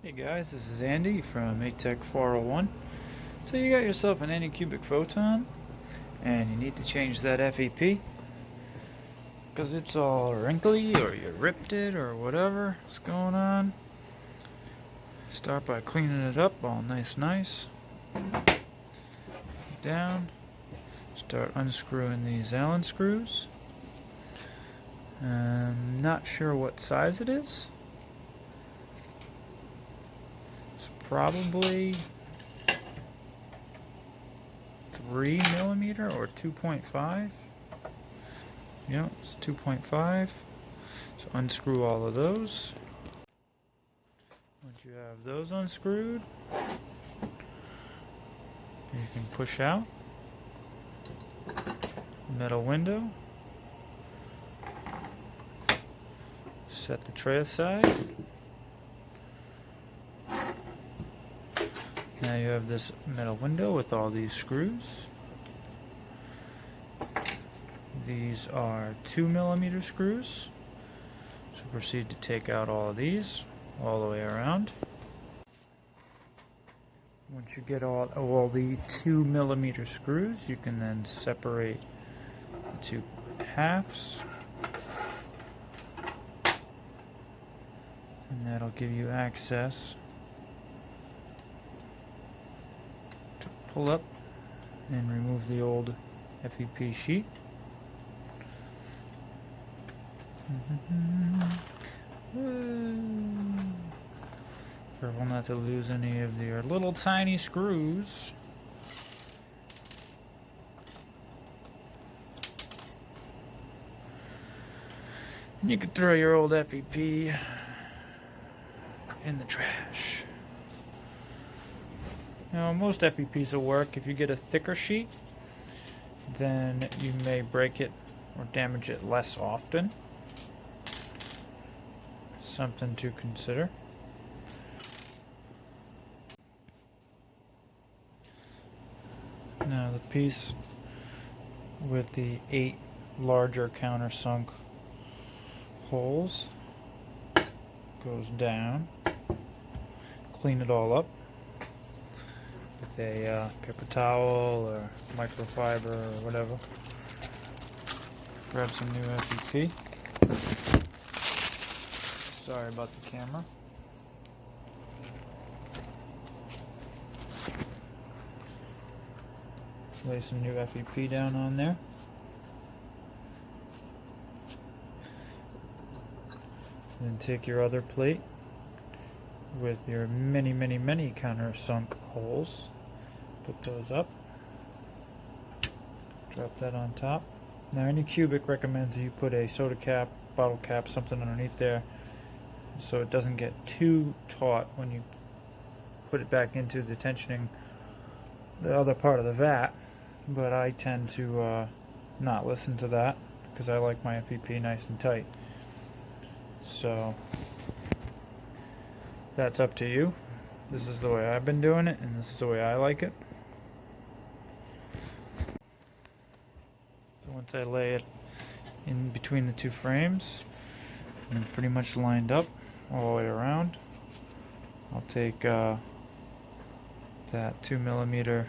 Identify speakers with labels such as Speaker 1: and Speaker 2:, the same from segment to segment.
Speaker 1: Hey guys, this is Andy from ATech 401. So you got yourself an Anycubic photon and you need to change that FEP because it's all wrinkly or you ripped it or whatever's going on. Start by cleaning it up all nice. Down. Start unscrewing these Allen screws. I'm not sure what size it is. It's probably 3mm or 2.5. Yep, it's 2.5. So unscrew all of those. Once you have those unscrewed, you can push out metal window. Set the tray aside. Now you have this metal window with all these screws. These are 2mm screws. So proceed to take out all of these all the way around. Once you get all the 2mm screws, you can then separate the two halves. And that'll give you access to pull up and remove the old FEP sheet. Careful not to lose any of your little tiny screws. And you can throw your old FEP in the trash. Now, most FEPs will work. If you get a thicker sheet, then you may break it or damage it less often. Something to consider. Now the piece with the 8 larger countersunk holes goes down. Clean it all up with a paper towel or microfiber or whatever. Grab some new FEP. Sorry about the camera. Lay some new FEP down on there. Then take your other plate with your many countersunk holes. Put those up. Drop that on top. Now Anycubic recommends that you put a soda cap, bottle cap, something underneath there so it doesn't get too taut when you put it back into the tensioning the other part of the vat. But I tend to not listen to that because I like my FEP nice and tight. So that's up to you. This is the way I've been doing it, and this is the way I like it. So once I lay it in between the two frames and pretty much lined up all the way around, I'll take that 2mm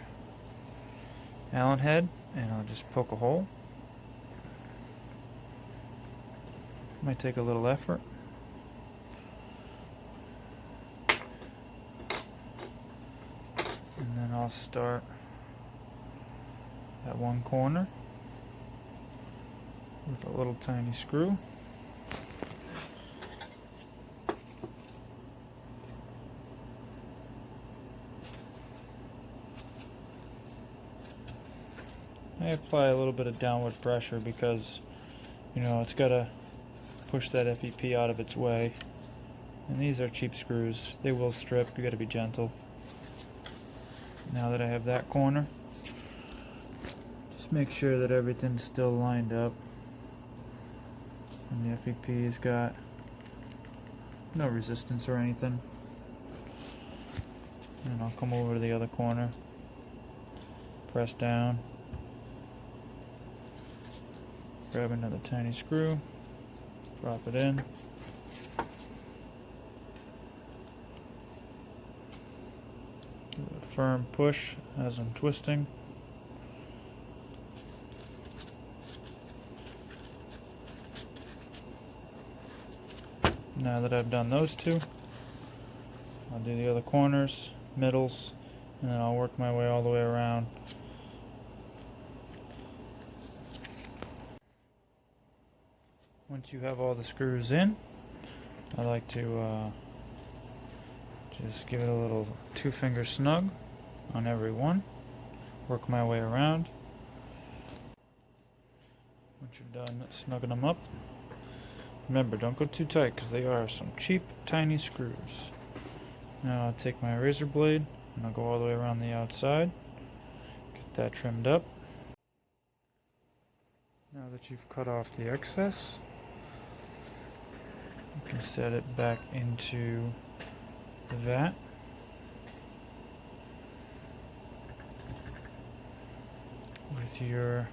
Speaker 1: Allen head and I'll just poke a hole. Might take a little effort. And then I'll start at one corner with a little tiny screw. I apply a little bit of downward pressure because, you know, it's got to push that FEP out of its way. And these are cheap screws. They will strip. You got to be gentle. Now that I have that corner, just make sure that everything's still lined up. And the FEP has got no resistance or anything. And I'll come over to the other corner, press down, grab another tiny screw, drop it in, firm push as I'm twisting. Now that I've done those two, I'll do the other corners, middles, and then I'll work my way all the way around. Once you have all the screws in, I like to just give it a little 2-finger snug on every one. Work my way around. Once you're done snugging them up, remember, don't go too tight because they are some cheap, tiny screws. Now I'll take my razor blade and I'll go all the way around the outside. Get that trimmed up. Now that you've cut off the excess, you can set it back into the vat. With your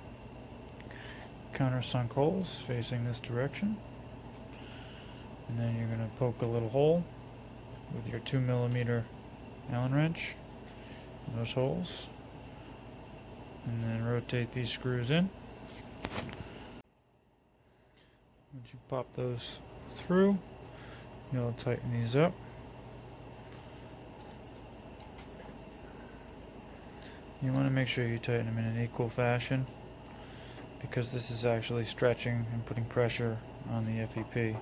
Speaker 1: countersunk holes facing this direction. And then you're going to poke a little hole with your 2mm Allen wrench in those holes. And then rotate these screws in. Once you pop those through, you'll tighten these up. You want to make sure you tighten them in an equal fashion because this is actually stretching and putting pressure on the FEP.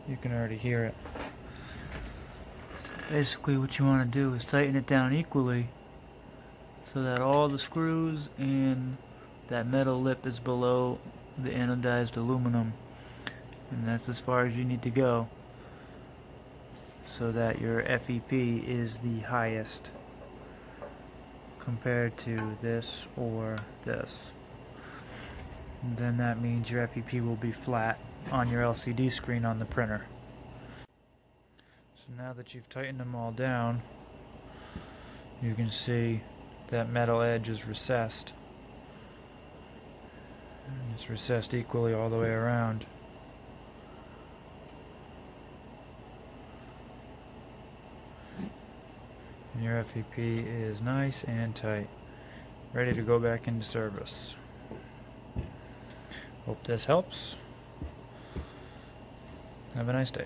Speaker 1: You can already hear it. So basically what you want to do is tighten it down equally so that all the screws and that metal lip is below the anodized aluminum, and that's as far as you need to go so that your FEP is the highest compared to this or this. And then that means your FEP will be flat on your LCD screen on the printer. So now that you've tightened them all down, you can see that metal edge is recessed. And it's recessed equally all the way around. And your FEP is nice and tight, ready to go back into service. Hope this helps. Have a nice day.